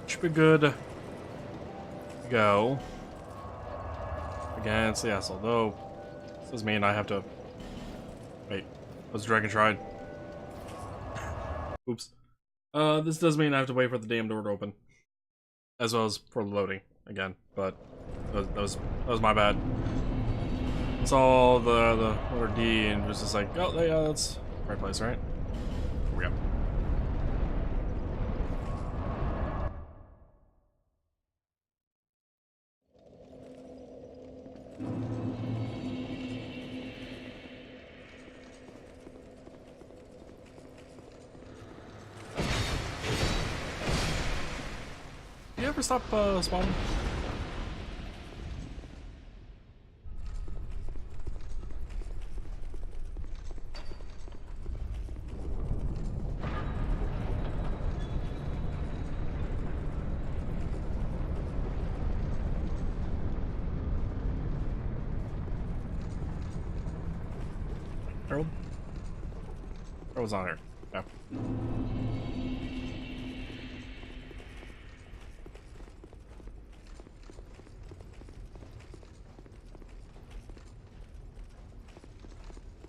Should be good to go against the asshole. Though, this does mean I have to... Wait, was Dragon Shrine? Oops. This does mean I have to wait for the damn door to open. As well as for loading again, but that was my bad. Saw the letter D and was just like, oh yeah, that's the right place, right? Here we go. Do you ever stop spawning? Harold? Harold's on here. Yeah.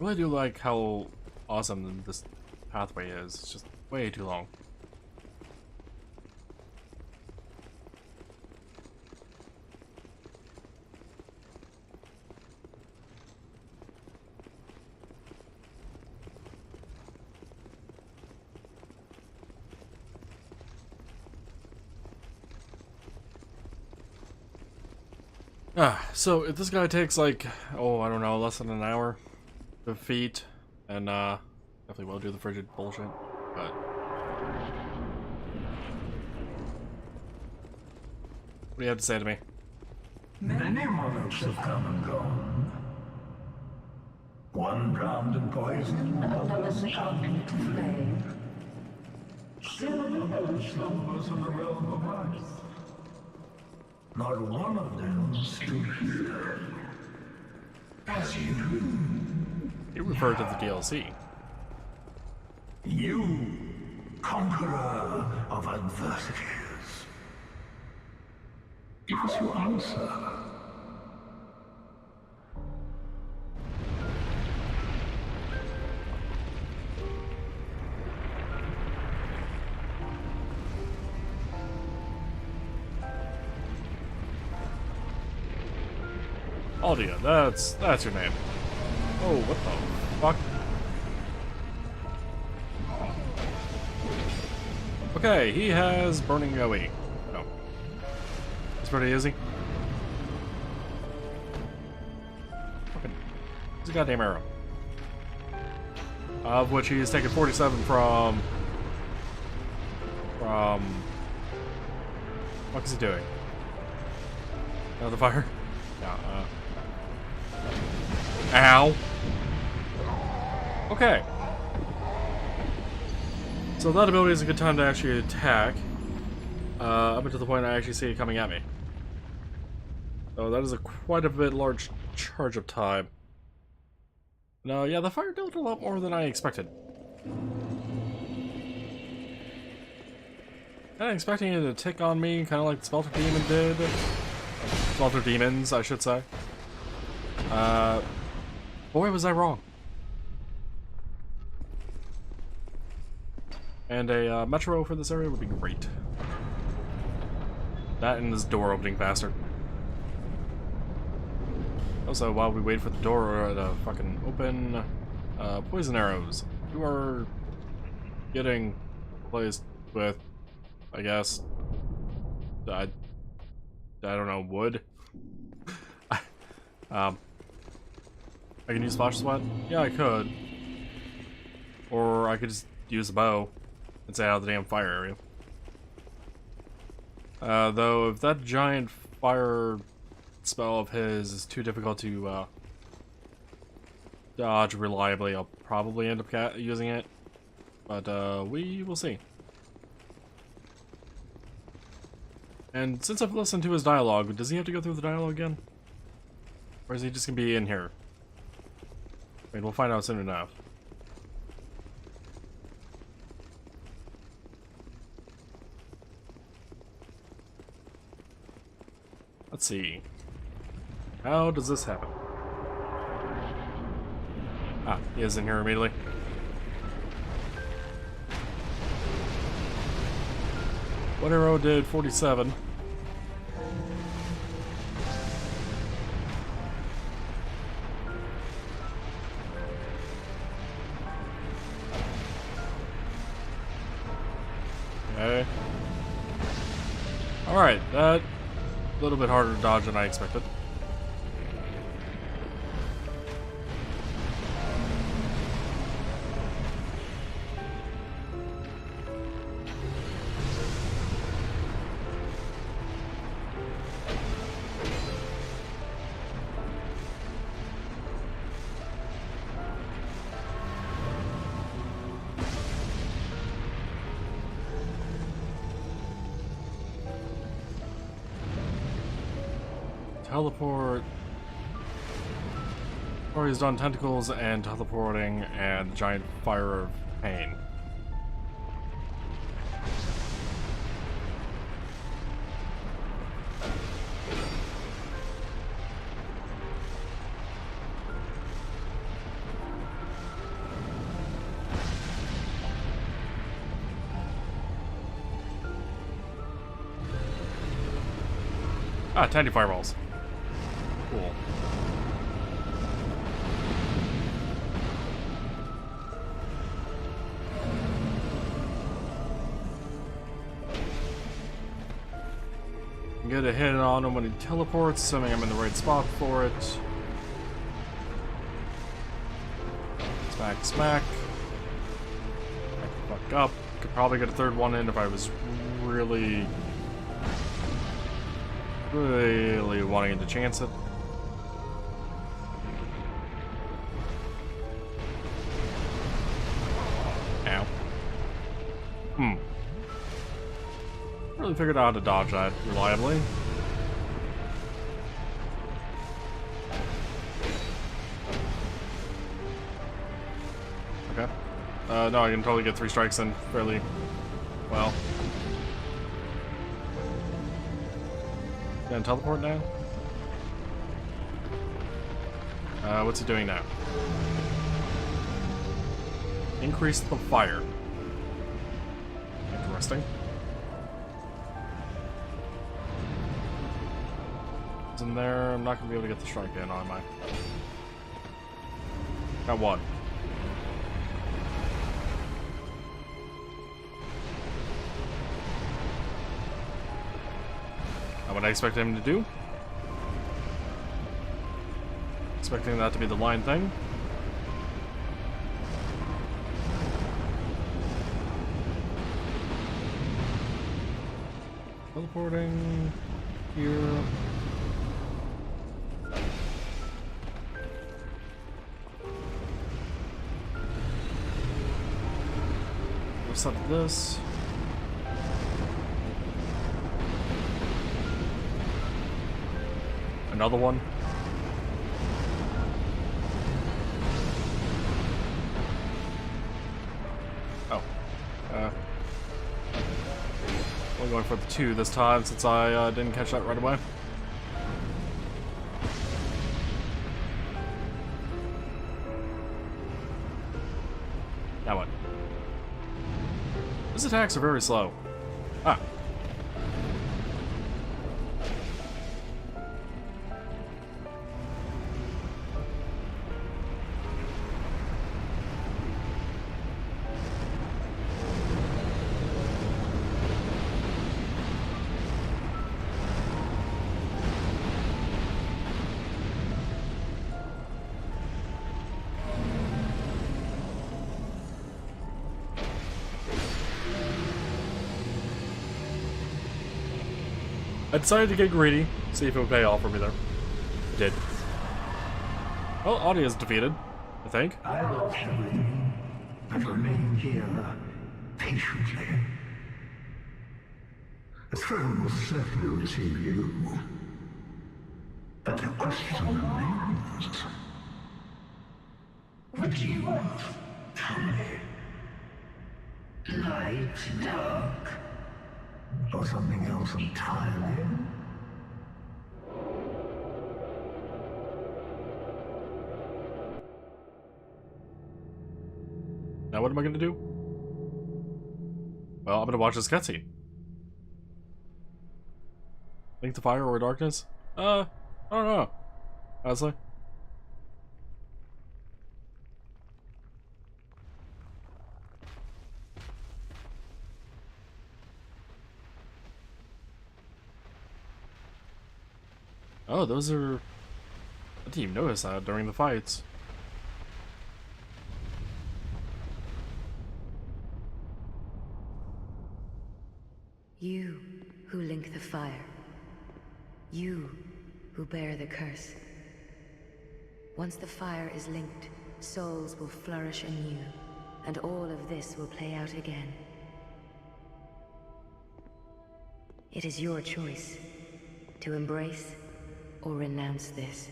I really do like how awesome this pathway is. It's just way too long. So if this guy takes like, oh, I don't know, less than an hour to defeat, and definitely will do the frigid bullshit, but... What do you have to say to me? Many monarchs have come and gone. One drowned in poison, another succumbed to flame. Still another slumbers in the realm of ice. Not one of them stood here as you do. You refer to the DLC. You, conqueror of adversities. Give us your answer. Aldia, that's your name. Oh, what the fuck? Okay, he has burning AoE. No. He's pretty easy. Fucking, he's a goddamn arrow. Of which he's taken 47 from... What is he doing? Another fire? Yeah, Ow. Okay. So that ability is a good time to actually attack. Up until the point I actually see it coming at me. So that is a quite a bit large charge of time. No, yeah, the fire dealt a lot more than I expected. Kinda expecting it to tick on me, kinda like the Smelter Demon did. Smelter Demons, I should say. Boy, was I wrong. And a metro for this area would be great. That and this door opening faster. Also, while we wait for the door to fucking open, poison arrows. You are getting replaced with, I guess, I don't know, wood. I can use Flash Sweat? Yeah, I could. Or I could just use a bow and stay out of the damn fire area. Though, if that giant fire spell of his is too difficult to dodge reliably, I'll probably end up using it. But we will see. And since I've listened to his dialogue, does he have to go through the dialogue again? Or is he just gonna be in here? I mean, we'll find out soon enough. Let's see. How does this happen? Ah, he is in here immediately. What arrow did 47? Okay. Alright, that a little bit harder to dodge than I expected. Teleport. Or he's done tentacles and teleporting and giant fire of pain. Ah, tiny fireballs. Cool. Get a hit on him when he teleports, assuming I'm in the right spot for it. Smack, smack. Back the fuck up. Could probably get a third one in if I was really wanting to chance it. Ow. Really figured out how to dodge that reliably. Okay. No, I can totally get 3 strikes in fairly well. Gonna teleport now? What's he doing now? Increase the fire. Interesting. It's in there. I'm not gonna be able to get the strike in, am I? Got one. What I expect him to do. Expecting that to be the line thing. Teleporting here. Let's set this. Another one. Oh. We're going for the 2 this time since I didn't catch that right away. Now what? His attacks are very slow. Ah. I decided to get greedy, see if it would pay off for me there. It did. Well, Audia's defeated, I think. I lost everything, but remain here, patiently. The throne will certainly receive you. But the question remains. What do you want? Tell me. Light, dark, or something else entirely? what am I gonna do? Well, I'm gonna watch this cutscene. Link to fire or darkness? I don't know. Honestly. Oh, those are... I didn't even notice that during the fights. You who link the fire. You who bear the curse. Once the fire is linked, souls will flourish anew, and all of this will play out again. It is your choice to embrace or renounce this.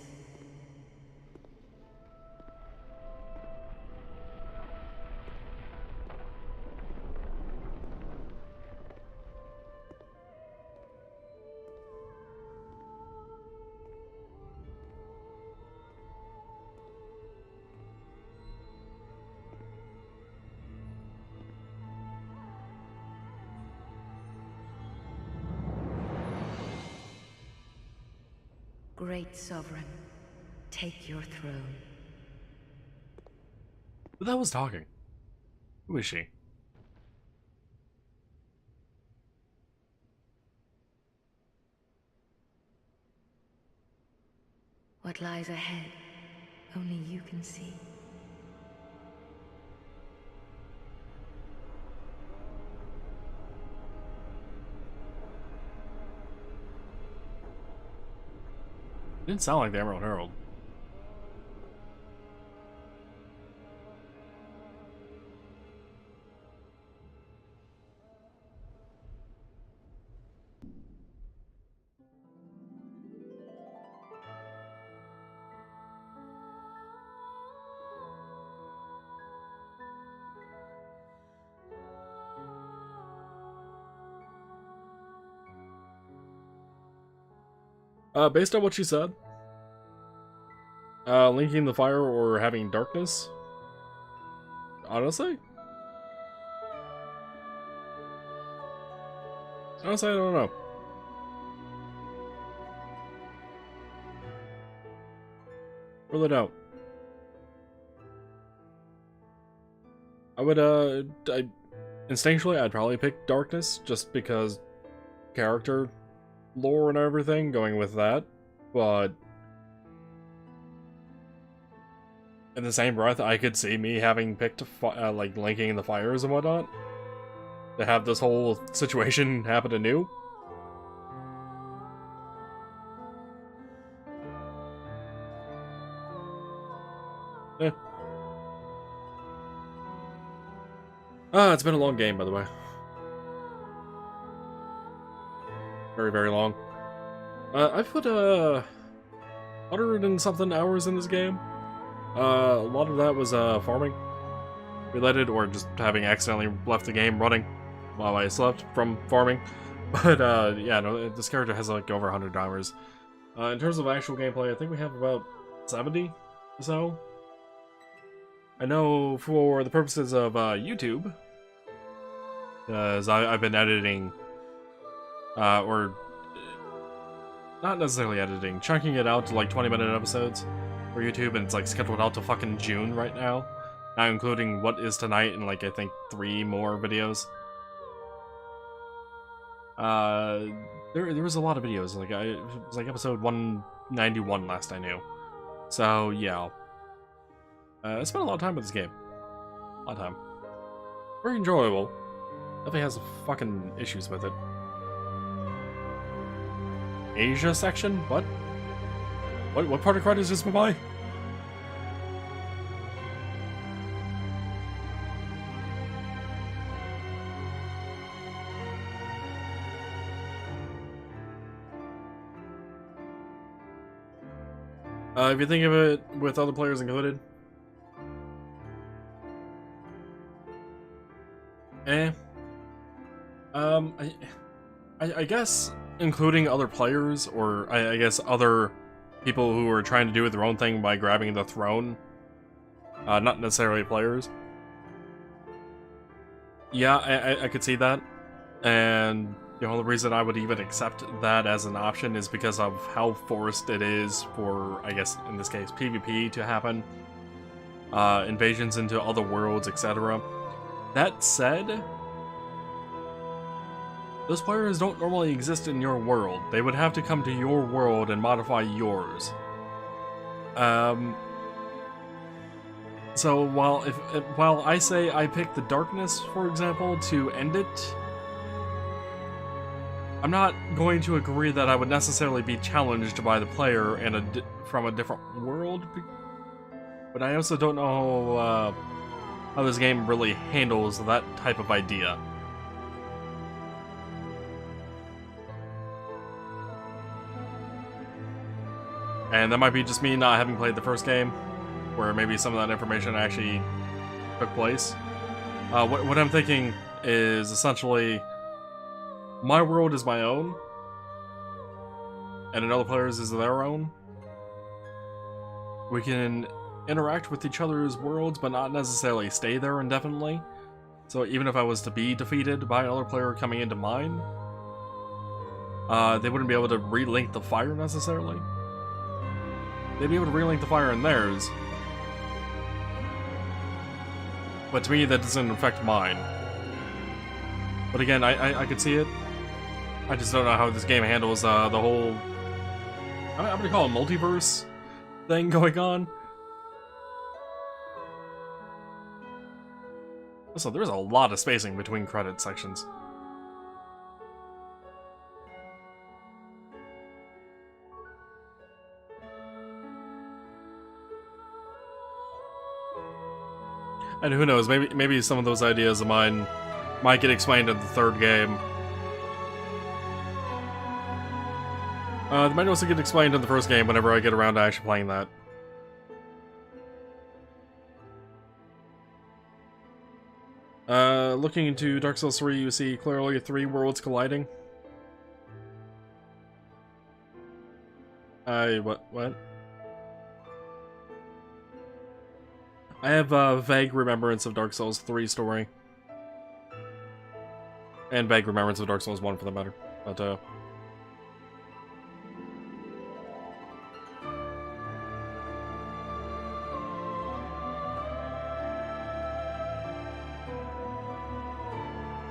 Great Sovereign, take your throne. Who the hell was talking? Who is she? What lies ahead, only you can see. Didn't sound like the Emerald Herald. Based on what she said, linking the fire or having darkness, honestly, I don't know. Really don't. I would, instinctually, I'd probably pick darkness, just because character lore and everything, going with that, but in the same breath, I could see me having picked, like, linking the fires and whatnot, to have this whole situation happen anew. Eh. It's been a long game, by the way. Very, very long. I've put, 100 and something hours in this game. A lot of that was, farming related, or just having accidentally left the game running while I slept from farming. But, yeah, no, this character has, like, over 100 hours. In terms of actual gameplay, I think we have about 70 or so. I know for the purposes of, YouTube, because I've been editing, or not necessarily editing, chunking it out to like 20-minute episodes for YouTube, and it's like scheduled out to fucking June right now, not including what is tonight and like I think 3 more videos. There was a lot of videos, like it was like episode 191 last I knew. So yeah, I spent a lot of time with this game, a lot of time. Very enjoyable. Definitely has fucking issues with it. Asia section? What? What part of credit is this by? If you think of it with other players included, I guess including other players, or I guess other people who are trying to do their own thing by grabbing the throne, not necessarily players. Yeah, I could see that. And the only reason I would even accept that as an option is because of how forced it is for, I guess, in this case, PvP to happen. Invasions into other worlds, etc. That said, those players don't normally exist in your world. They would have to come to your world and modify yours. So while I say I pick the darkness, for example, to end it, I'm not going to agree that I would necessarily be challenged by the player from a different world, but I also don't know how this game really handles that type of idea. And that might be just me not having played the first game, where maybe some of that information actually took place. What I'm thinking is essentially, my world is my own, and another player's is their own. We can interact with each other's worlds, but not necessarily stay there indefinitely. So even if I was to be defeated by another player coming into mine, they wouldn't be able to relink the fire necessarily. They'd be able to relink the fire in theirs. But to me, that doesn't affect mine. But again, I could see it. I just don't know how this game handles the whole, I'm gonna call it multiverse thing going on. So there's a lot of spacing between credit sections. And who knows, maybe some of those ideas of mine might get explained in the third game. They might also get explained in the first game whenever I get around to actually playing that. Looking into Dark Souls 3, you see clearly 3 worlds colliding. What? I have a vague remembrance of Dark Souls 3 story. And vague remembrance of Dark Souls 1 for the matter. But,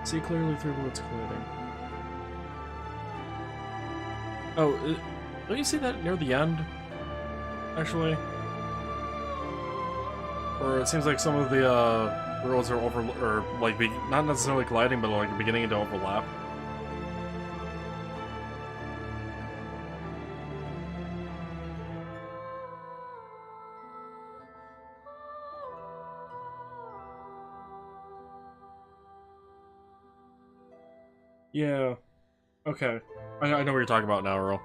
see clearly 3 worlds colliding. Oh, don't you see that near the end? Actually? Or it seems like some of the worlds are not necessarily colliding, but like beginning to overlap. Yeah. Okay. I know what you're talking about now, Earl.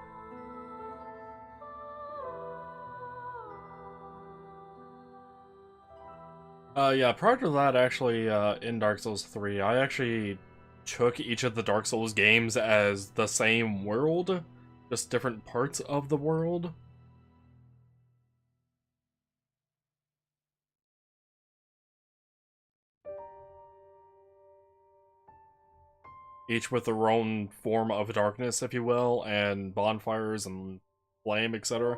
Yeah, prior to that, actually, in Dark Souls 3, I actually took each of the Dark Souls games as the same world, just different parts of the world. Each with their own form of darkness, if you will, and bonfires and flame, etc.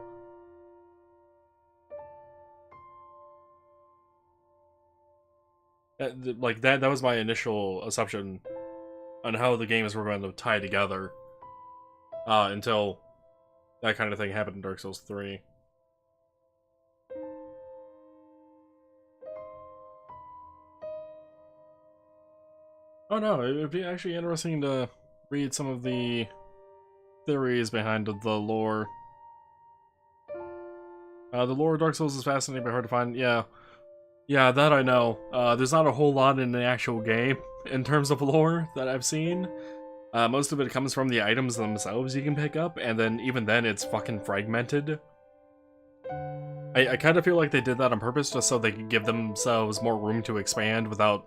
Like, that was my initial assumption on how the games were going to tie together. Until that kind of thing happened in Dark Souls 3. Oh no, it would be actually interesting to read some of the theories behind the lore. The lore of Dark Souls is fascinating but hard to find. Yeah, that I know. There's not a whole lot in the actual game in terms of lore that I've seen. Most of it comes from the items themselves you can pick up, and then even then it's fucking fragmented. I kind of feel like they did that on purpose just so they could give themselves more room to expand without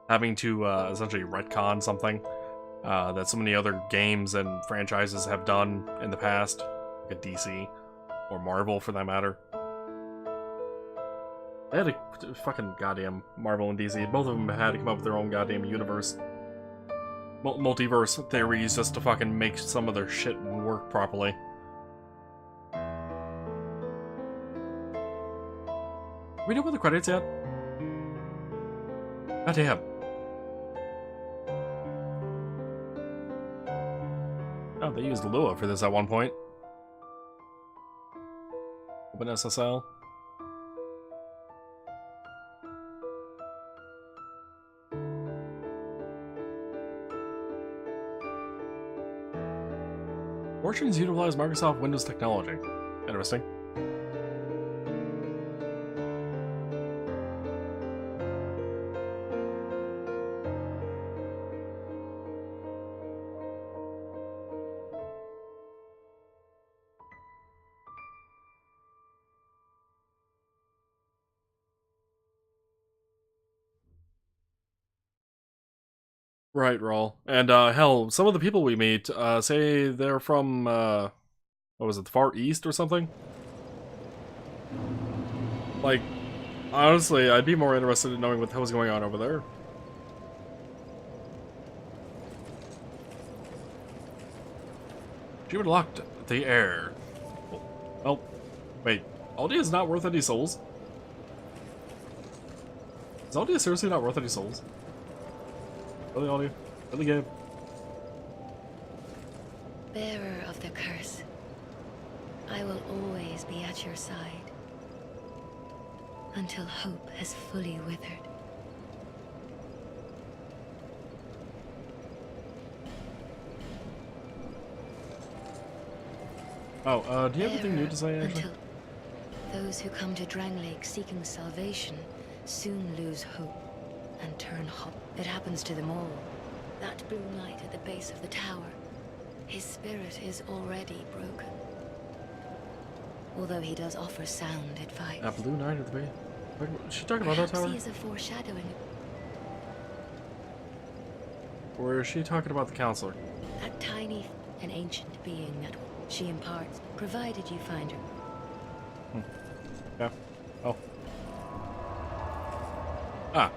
having to essentially retcon something that so many other games and franchises have done in the past, like a DC, or Marvel for that matter. They had a fucking goddamn Marvel and DC. Both of them had to come up with their own goddamn universe. Multiverse theories just to fucking make some of their shit work properly. We done with the credits yet? God damn. Oh, they used Lua for this at one point. Open SSL. Fortunes utilize Microsoft Windows technology. Interesting. Right, Raul. And, hell, some of the people we meet, say they're from, what was it, the Far East or something? Like, honestly, I'd be more interested in knowing what the hell was going on over there. She would locked the air. Oh, wait. Aldia is not worth any souls? Is Aldia seriously not worth any souls? Really, Aldia? Really, Gabe? Bearer of the curse, I will always be at your side until hope has fully withered. Oh, do you have anything new to say, actually? Until those who come to Drang Lake seeking salvation soon lose hope and turn hot. It happens to them all. That blue knight at the base of the tower, his spirit is already broken. Although he does offer sound advice. That blue knight at the base? Is she talking about that Perhaps tower? he is a foreshadowing. Or is she talking about the counselor? That tiny and ancient being that she imparts, provided you find her. Yeah. Oh. Ah,